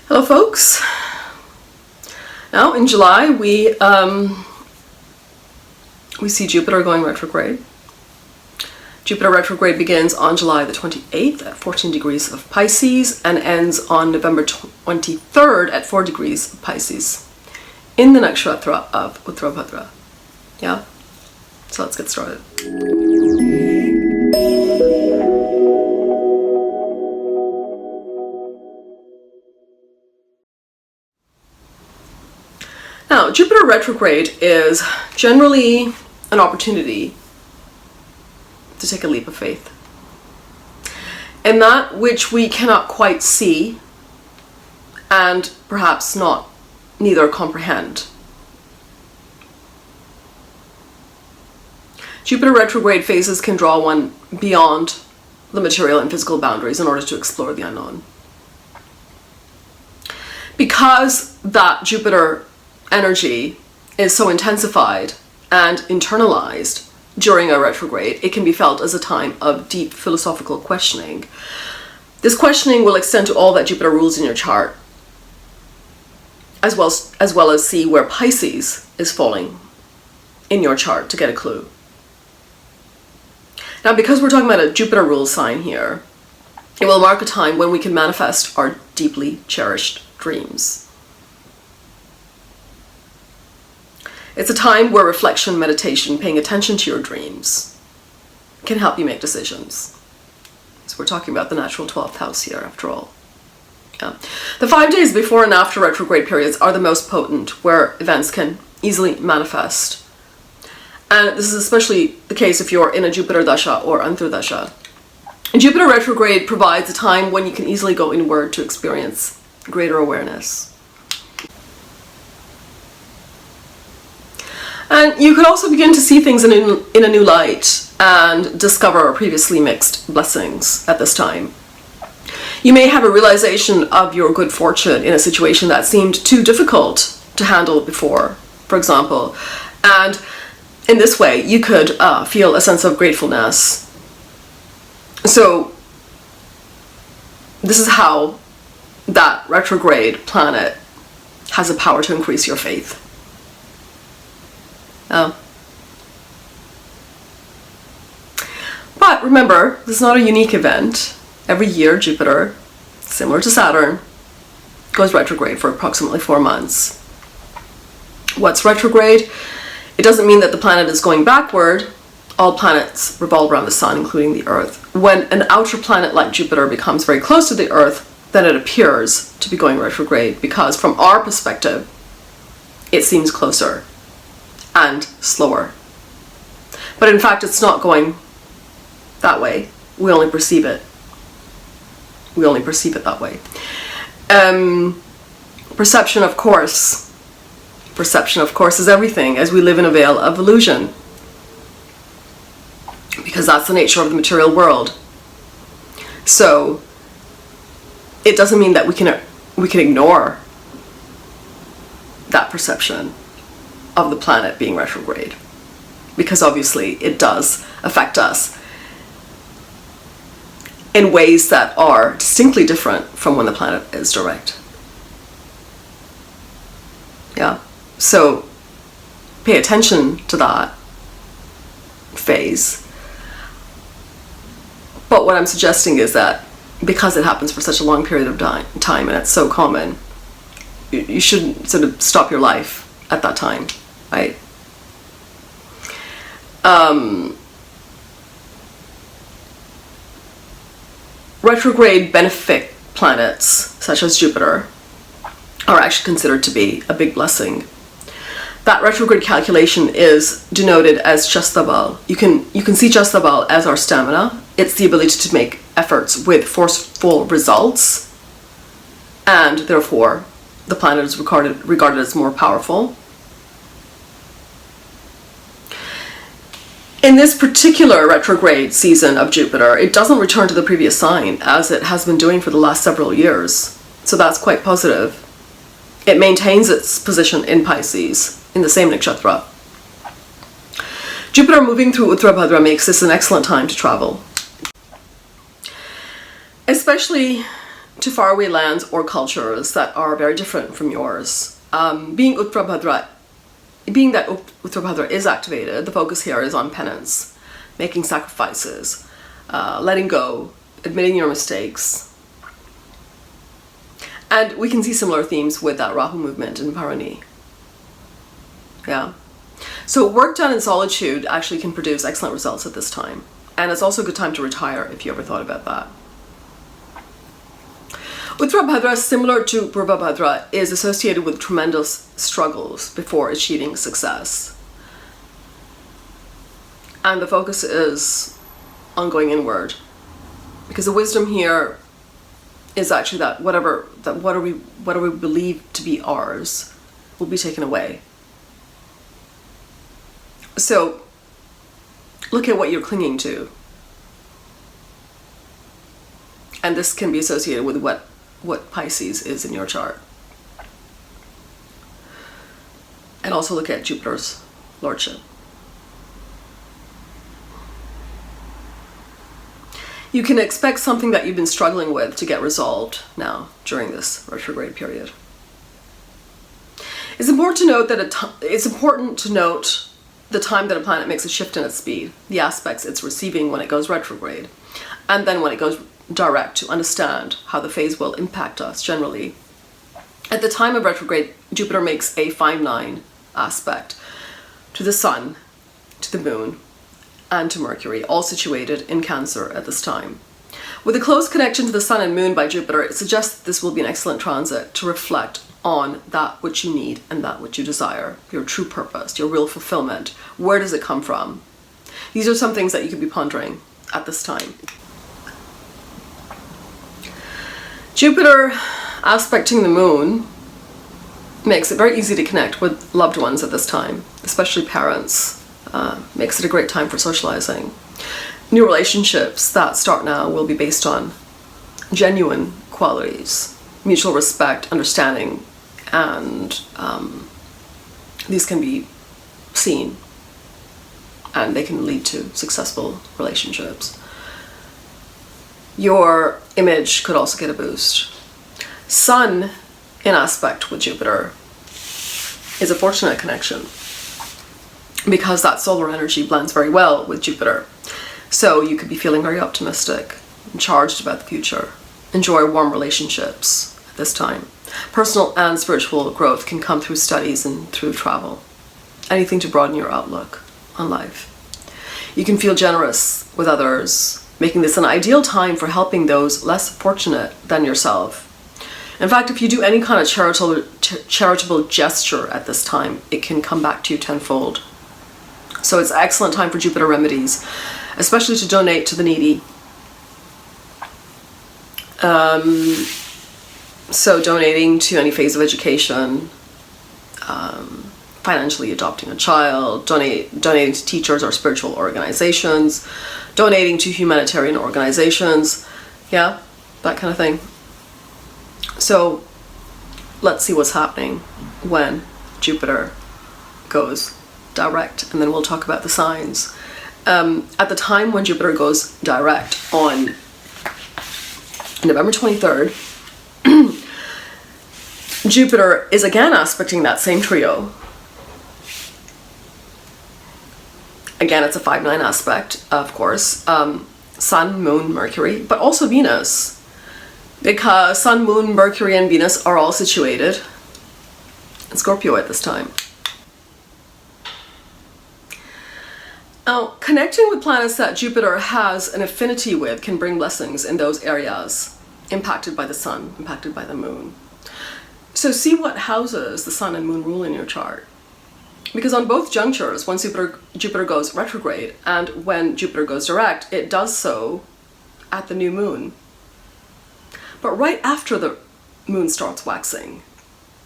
Hello folks. Now in July we see Jupiter going retrograde. Jupiter retrograde begins on July the 28th at 14 degrees of Pisces and ends on November 23rd at 4 degrees of Pisces in the nakshatra of Uttarabhadra. Yeah? So let's get started. Now, Jupiter retrograde is generally an opportunity to take a leap of faith in that which we cannot quite see and perhaps neither comprehend. Jupiter retrograde phases can draw one beyond the material and physical boundaries in order to explore the unknown. Because that Jupiter energy is so intensified and internalized during a retrograde, it can be felt as a time of deep philosophical questioning. This questioning will extend to all that Jupiter rules in your chart, as well as see where Pisces is falling in your chart to get a clue. Now, because we're talking about a Jupiter rule sign here, it will mark a time when we can manifest our deeply cherished dreams. It's a time where reflection, meditation, paying attention to your dreams can help you make decisions. So we're talking about the natural 12th house here, after all. Yeah. The 5 days before and after retrograde periods are the most potent, where events can easily manifest. And this is especially the case if you're in a Jupiter dasha or Antardasha. And Jupiter retrograde provides a time when you can easily go inward to experience greater awareness. And you could also begin to see things in a new light and discover previously mixed blessings at this time. You may have a realization of your good fortune in a situation that seemed too difficult to handle before, for example. And in this way, you could feel a sense of gratefulness. So this is how that retrograde planet has the power to increase your faith. But remember, this is not a unique event. Every year, Jupiter, similar to Saturn, goes retrograde for approximately 4 months. What's retrograde? It doesn't mean that the planet is going backward. All planets revolve around the sun, including the Earth. When an outer planet like Jupiter becomes very close to the Earth, then it appears to be going retrograde, because from our perspective, it seems closer and slower. But in fact, it's not going that way. We only perceive it. We only perceive it that way. Perception, of course, is everything, as we live in a veil of illusion, because that's the nature of the material world. So it doesn't mean that we can ignore that perception of the planet being retrograde, because obviously it does affect us in ways that are distinctly different from when the planet is direct. Yeah, so pay attention to that phase. But what I'm suggesting is that because it happens for such a long period of time and it's so common, you shouldn't sort of stop your life at that time, right? Retrograde benefic planets, such as Jupiter, are actually considered to be a big blessing. That retrograde calculation is denoted as Chastabal. You can see Chastabal as our stamina. It's the ability to make efforts with forceful results, and therefore the planet is regarded as more powerful. In this particular retrograde season of Jupiter, it doesn't return to the previous sign as it has been doing for the last several years. So that's quite positive. It maintains its position in Pisces, in the same nakshatra. Jupiter moving through Uttarabhadra makes this an excellent time to travel. Especially to faraway lands or cultures that are very different from yours. Being that Uttarabhadra is activated, the focus here is on penance, making sacrifices, letting go, admitting your mistakes. And we can see similar themes with that Rahu movement in Bharani. Yeah. So work done in solitude actually can produce excellent results at this time. And it's also a good time to retire if you ever thought about that. Uttarabhadra, similar to Purvabhadra, is associated with tremendous struggles before achieving success. And the focus is on going inward. Because the wisdom here is actually that what we believe to be ours will be taken away. So look at what you're clinging to. And this can be associated with what Pisces is in your chart. And also look at Jupiter's lordship. You can expect something that you've been struggling with to get resolved now during this retrograde period. It's important to note the time that a planet makes a shift in its speed, the aspects it's receiving when it goes retrograde, and then when it goes direct, to understand how the phase will impact us generally. At the time of retrograde, Jupiter makes a 5-9 aspect to the Sun, to the Moon, and to Mercury, all situated in Cancer at this time. With a close connection to the Sun and Moon by Jupiter, it suggests that this will be an excellent transit to reflect on that which you need and that which you desire, your true purpose, your real fulfillment. Where does it come from? These are some things that you could be pondering at this time. Jupiter aspecting the Moon makes it very easy to connect with loved ones at this time, especially parents. Makes it a great time for socializing. New relationships that start now will be based on genuine qualities, mutual respect, understanding, and these can be seen and they can lead to successful relationships. Your image could also get a boost. Sun in aspect with Jupiter is a fortunate connection, because that solar energy blends very well with Jupiter. So you could be feeling very optimistic and charged about the future. Enjoy warm relationships at this time. Personal and spiritual growth can come through studies and through travel. Anything to broaden your outlook on life. You can feel generous with others, making this an ideal time for helping those less fortunate than yourself. In fact, if you do any kind of charitable gesture at this time, it can come back to you tenfold. So it's an excellent time for Jupiter remedies, especially to donate to the needy. So donating to any phase of education, financially adopting a child, donating to teachers or spiritual organizations, donating to humanitarian organizations, yeah, that kind of thing. So let's see what's happening when Jupiter goes direct, and then we'll talk about the signs. At the time when Jupiter goes direct on November 23rd, Jupiter is again aspecting that same trio. Again, it's a 5-9 aspect, of course. Sun, Moon, Mercury, but also Venus, because Sun, Moon, Mercury, and Venus are all situated in Scorpio at this time. Now, connecting with planets that Jupiter has an affinity with can bring blessings in those areas impacted by the Sun, impacted by the Moon. So see what houses the Sun and Moon rule in your chart. Because on both junctures, when Jupiter goes retrograde and when Jupiter goes direct, it does so at the new moon. But right after the moon starts waxing.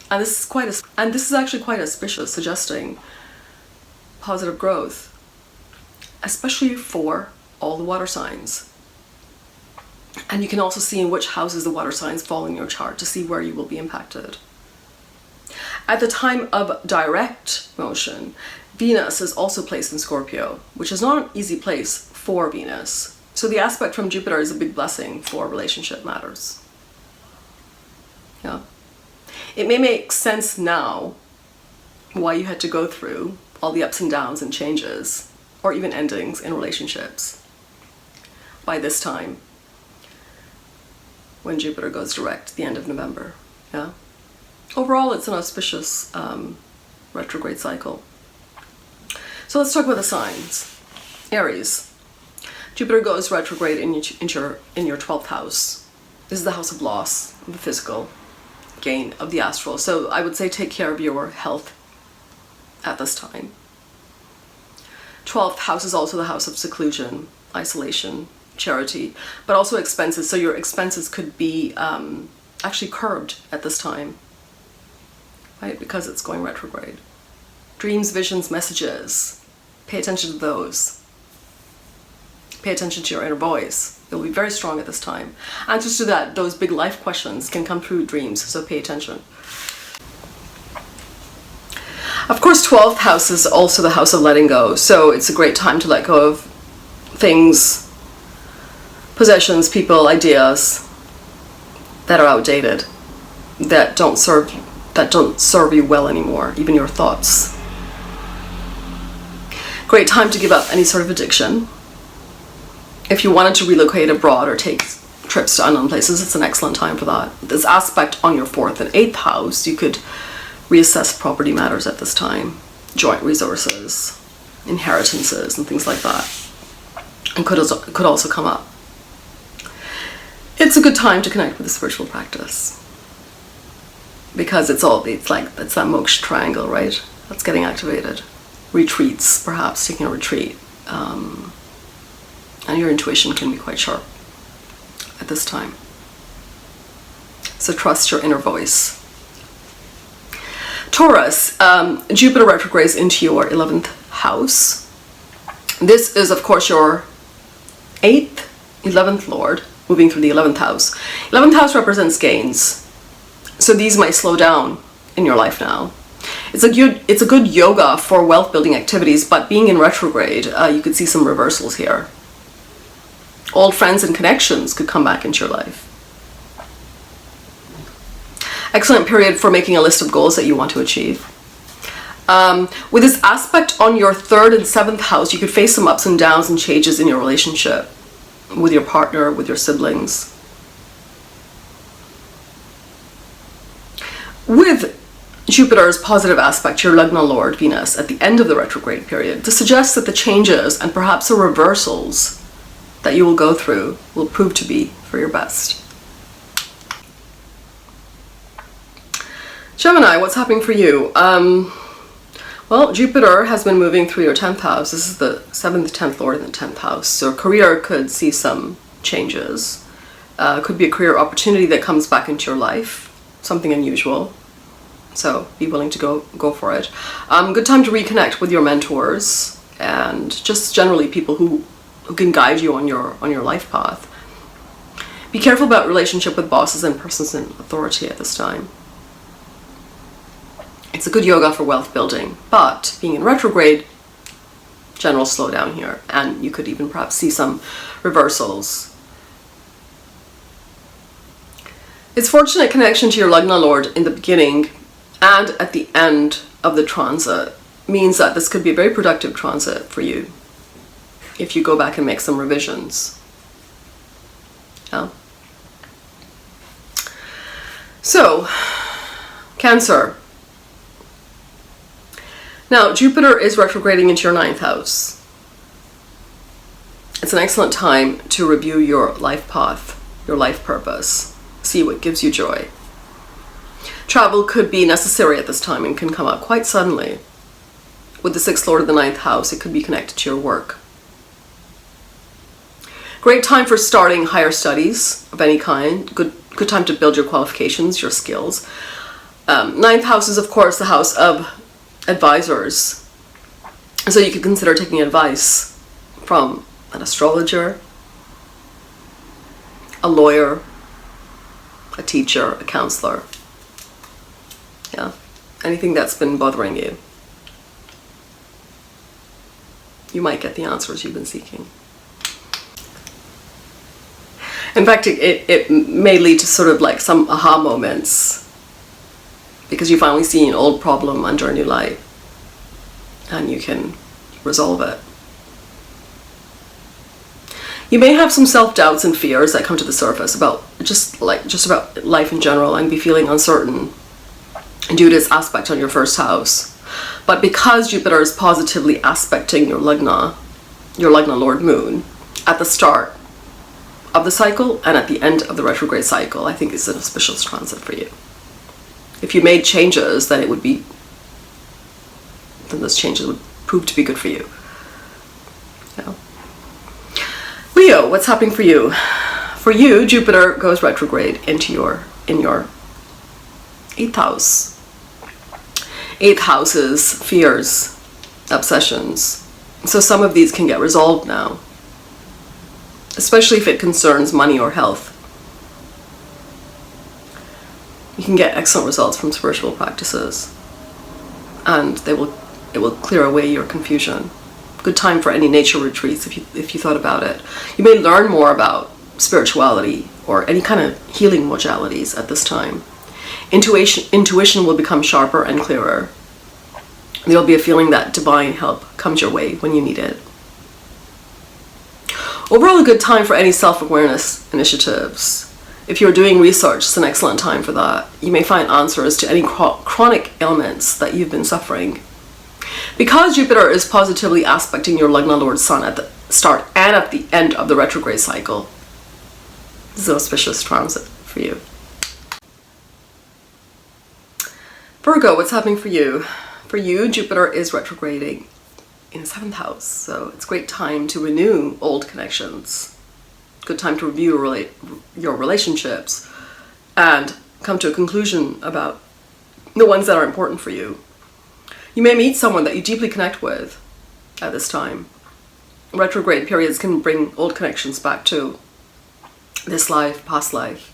And this is actually quite auspicious, suggesting positive growth, especially for all the water signs. And you can also see in which houses the water signs fall in your chart to see where you will be impacted. At the time of direct motion, Venus is also placed in Scorpio, which is not an easy place for Venus. So the aspect from Jupiter is a big blessing for relationship matters. Yeah. It may make sense now why you had to go through all the ups and downs and changes, or even endings in relationships by this time, when Jupiter goes direct at the end of November. Yeah. Overall, it's an auspicious retrograde cycle. So let's talk about the signs. Aries. Jupiter goes retrograde in your 12th house. This is the house of loss, of the physical, gain of the astral. So I would say take care of your health at this time. 12th house is also the house of seclusion, isolation, charity, but also expenses. So your expenses could be actually curbed at this time, right? Because it's going retrograde. Dreams, visions, messages. Pay attention to those. Pay attention to your inner voice. It'll be very strong at this time. Answers to those big life questions can come through dreams, so pay attention. Of course, 12th house is also the house of letting go, so it's a great time to let go of things, possessions, people, ideas that are outdated, that don't serve you well anymore, even your thoughts. Great time to give up any sort of addiction. If you wanted to relocate abroad or take trips to unknown places, it's an excellent time for that. This aspect on your 4th and 8th house, you could reassess property matters at this time, joint resources, inheritances, and things like that, and could also come up. It's a good time to connect with a spiritual practice, because it's that moksha triangle, right? That's getting activated. Retreats, perhaps taking a retreat, and your intuition can be quite sharp at this time. So trust your inner voice. Taurus, Jupiter retrogrades into your 11th house. This is, of course, your 8th, 11th lord, moving through the 11th house. 11th house represents gains. So these might slow down in your life now. It's a good yoga for wealth building activities, but being in retrograde, you could see some reversals here. Old friends and connections could come back into your life. Excellent period for making a list of goals that you want to achieve. With this aspect on your 3rd and 7th house, you could face some ups and downs and changes in your relationship with your partner, with your siblings. With Jupiter's positive aspect, your Lagna Lord, Venus, at the end of the retrograde period, this suggests that the changes and perhaps the reversals that you will go through will prove to be for your best. Gemini, what's happening for you? Well, Jupiter has been moving through your 10th house. This is the 7th, 10th Lord in the 10th house. So career could see some changes. Could be a career opportunity that comes back into your life, something unusual. So be willing to go for it. Good time to reconnect with your mentors and just generally people who can guide you on your life path. Be careful about relationship with bosses and persons in authority at this time. It's a good yoga for wealth building, but being in retrograde, general slowdown here, and you could even perhaps see some reversals. It's fortunate connection to your Lagna Lord in the beginning and at the end of the transit means that this could be a very productive transit for you if you go back and make some revisions. Yeah. So, Cancer. Now, Jupiter is retrograding into your 9th house. It's an excellent time to review your life path, your life purpose, see what gives you joy. Travel could be necessary at this time and can come up quite suddenly. With the 6th Lord of the 9th house, it could be connected to your work. Great time for starting higher studies of any kind. Good time to build your qualifications, your skills. 9th house is, of course, the house of advisors. So you could consider taking advice from an astrologer, a lawyer, a teacher, a counselor. Yeah, anything that's been bothering you. You might get the answers you've been seeking. In fact, it may lead to sort of like some aha moments, because you finally see an old problem under a new light and you can resolve it. You may have some self-doubts and fears that come to the surface about just about life in general, and be feeling uncertain due to its aspect on your first house. But because Jupiter is positively aspecting your Lagna Lord Moon at the start of the cycle and at the end of the retrograde cycle, I think it's an auspicious transit for you. If you made changes, then those changes would prove to be good for you. Yeah. Leo, what's happening for you? For you, Jupiter goes retrograde in your 8th house. 8th house is fears, obsessions. So some of these can get resolved now, especially if it concerns money or health. You can get excellent results from spiritual practices, and it will clear away your confusion. Good time for any nature retreats if you thought about it. You may learn more about spirituality or any kind of healing modalities at this time. Intuition will become sharper and clearer. There'll be a feeling that divine help comes your way when you need it. Overall, a good time for any self-awareness initiatives. If you're doing research, it's an excellent time for that. You may find answers to any chronic ailments that you've been suffering. Because Jupiter is positively aspecting your Lagna Lord Sun at the start and at the end of the retrograde cycle, this is an auspicious transit for you. Virgo, what's happening for you? For you, Jupiter is retrograding in the 7th house, so it's a great time to renew old connections. Good time to review your relationships and come to a conclusion about the ones that are important for you. You may meet someone that you deeply connect with at this time. Retrograde periods can bring old connections back to this life, past life,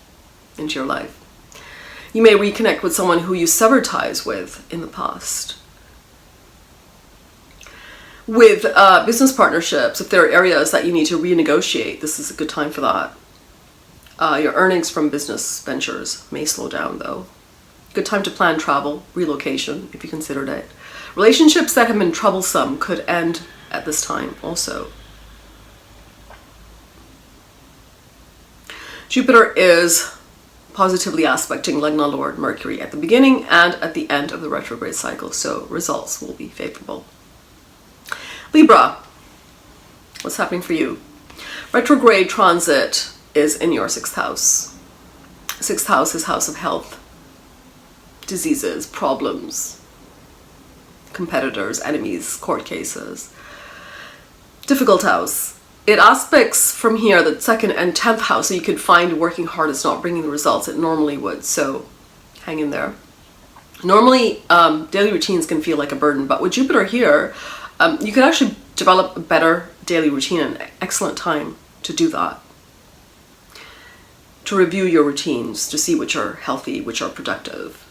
into your life. You may reconnect with someone who you severed ties with in the past. With business partnerships, if there are areas that you need to renegotiate, this is a good time for that. Your earnings from business ventures may slow down though. Good time to plan travel, relocation, if you considered it. Relationships that have been troublesome could end at this time also. Jupiter is positively aspecting Lagna Lord Mercury at the beginning and at the end of the retrograde cycle, so results will be favorable. Libra, what's happening for you? Retrograde transit is in your 6th house. 6th house is house of health, diseases, problems, competitors, enemies, court cases. Difficult house. It aspects from here the 2nd and 10th house, so you could find working hard is not bringing the results it normally would, so hang in there. Normally, daily routines can feel like a burden, but with Jupiter here, you can actually develop a better daily routine, an excellent time to do that. To review your routines, to see which are healthy, which are productive.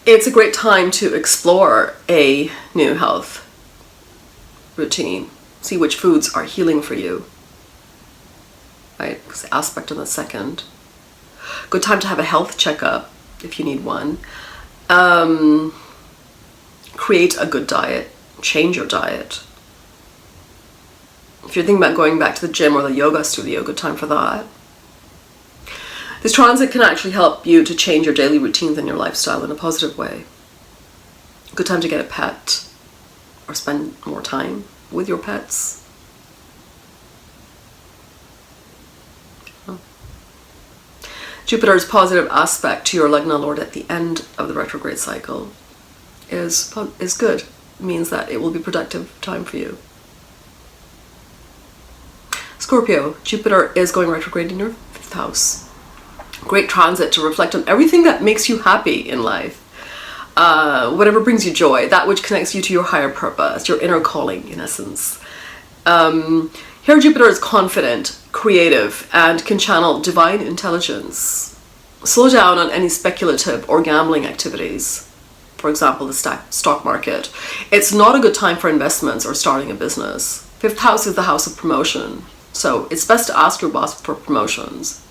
It's a great time to explore a new health routine. See which foods are healing for you. Right? Because the aspect on the 2nd. Good time to have a health checkup if you need one. Create a good diet. Change your diet. If you're thinking about going back to the gym or the yoga studio, good time for that. This transit can actually help you to change your daily routines and your lifestyle in a positive way. Good time to get a pet or spend more time with your pets. Jupiter's positive aspect to your Lagna Lord at the end of the retrograde cycle is good. It means that it will be a productive time for you. Scorpio, Jupiter is going retrograde in your 5th house. Great transit to reflect on everything that makes you happy in life. Whatever brings you joy, that which connects you to your higher purpose, your inner calling in essence. Here Jupiter is confident, creative, and can channel divine intelligence. Slow down on any speculative or gambling activities. For example, the stock market. It's not a good time for investments or starting a business. 5th house is the house of promotion. So it's best to ask your boss for promotions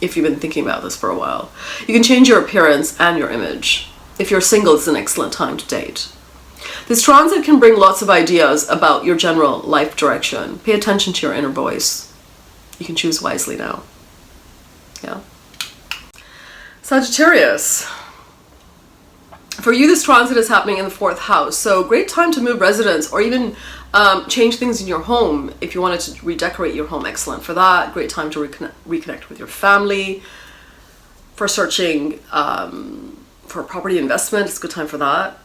if you've been thinking about this for a while. You can change your appearance and your image. If you're single, it's an excellent time to date. This transit can bring lots of ideas about your general life direction. Pay attention to your inner voice. You can choose wisely now. Yeah. Sagittarius. For you, this transit is happening in the 4th house. So great time to move residence or even change things in your home. If you wanted to redecorate your home, excellent for that. Great time to reconnect with your family. For searching for property investment, it's a good time for that.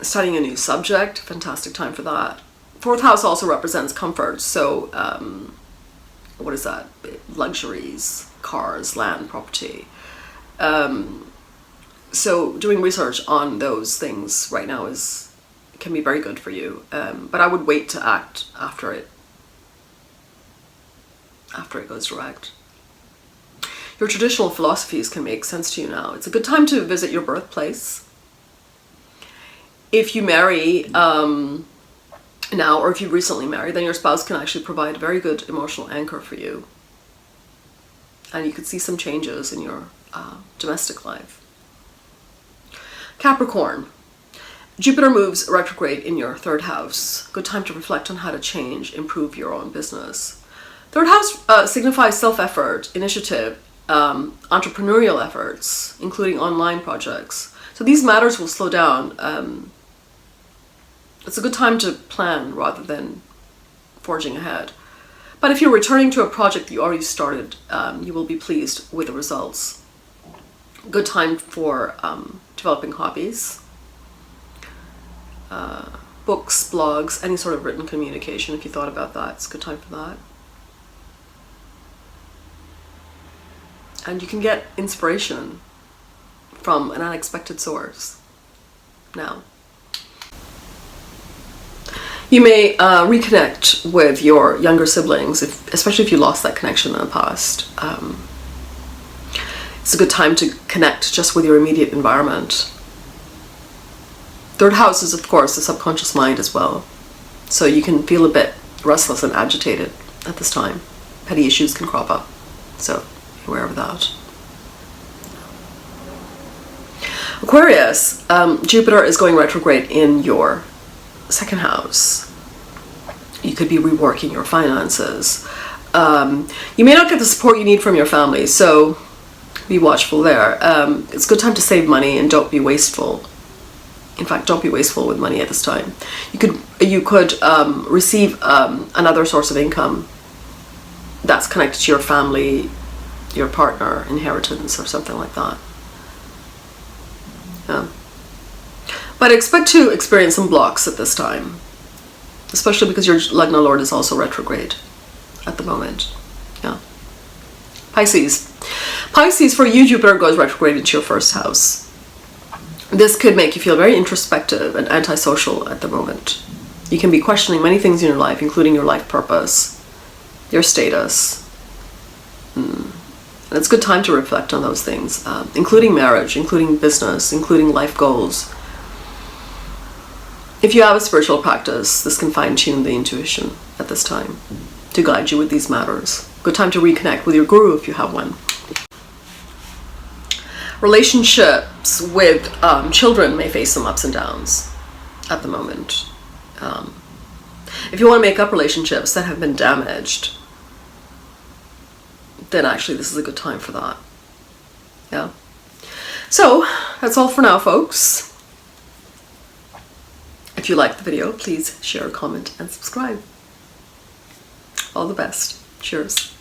Studying a new subject, fantastic time for that. 4th house also represents comfort. So what is that? Luxuries, cars, land, property. So doing research on those things right now can be very good for you. But I would wait to act after it goes direct. Your traditional philosophies can make sense to you now. It's a good time to visit your birthplace. If you marry now, or if you recently married, then your spouse can actually provide a very good emotional anchor for you. And you could see some changes in your domestic life. Capricorn. Jupiter moves retrograde in your 3rd house. Good time to reflect on how to change, improve your own business. 3rd house signifies self-effort, initiative, entrepreneurial efforts, including online projects. So these matters will slow down. It's a good time to plan rather than forging ahead. But if you're returning to a project you already started, you will be pleased with the results. Good time for developing hobbies, books, blogs, any sort of written communication. If you thought about that, it's a good time for that. And you can get inspiration from an unexpected source now. You may reconnect with your younger siblings, especially if you lost that connection in the past. It's a good time to connect just with your immediate environment. 3rd house is, of course, the subconscious mind as well. So you can feel a bit restless and agitated at this time. Petty issues can crop up. So be aware of that. Aquarius. Jupiter is going retrograde in your 2nd house. You could be reworking your finances. You may not get the support you need from your family, so be watchful there. It's a good time to save money and don't be wasteful. In fact, don't be wasteful with money at this time. You could receive another source of income that's connected to your family, your partner, inheritance, or something like that. Yeah. But expect to experience some blocks at this time, especially because your Lagna Lord is also retrograde at the moment. Yeah. Pisces. Pisces, for you, Jupiter goes retrograde into your 1st house. This could make you feel very introspective and antisocial at the moment. You can be questioning many things in your life, including your life purpose, your status. And it's a good time to reflect on those things, including marriage, including business, including life goals. If you have a spiritual practice, this can fine-tune the intuition at this time to guide you with these matters. Good time to reconnect with your guru if you have one. Relationships with children may face some ups and downs at the moment. If you want to make up relationships that have been damaged, then actually this is a good time for that. Yeah. So that's all for now, folks. If you liked the video, please share, comment, and subscribe. All the best. Cheers.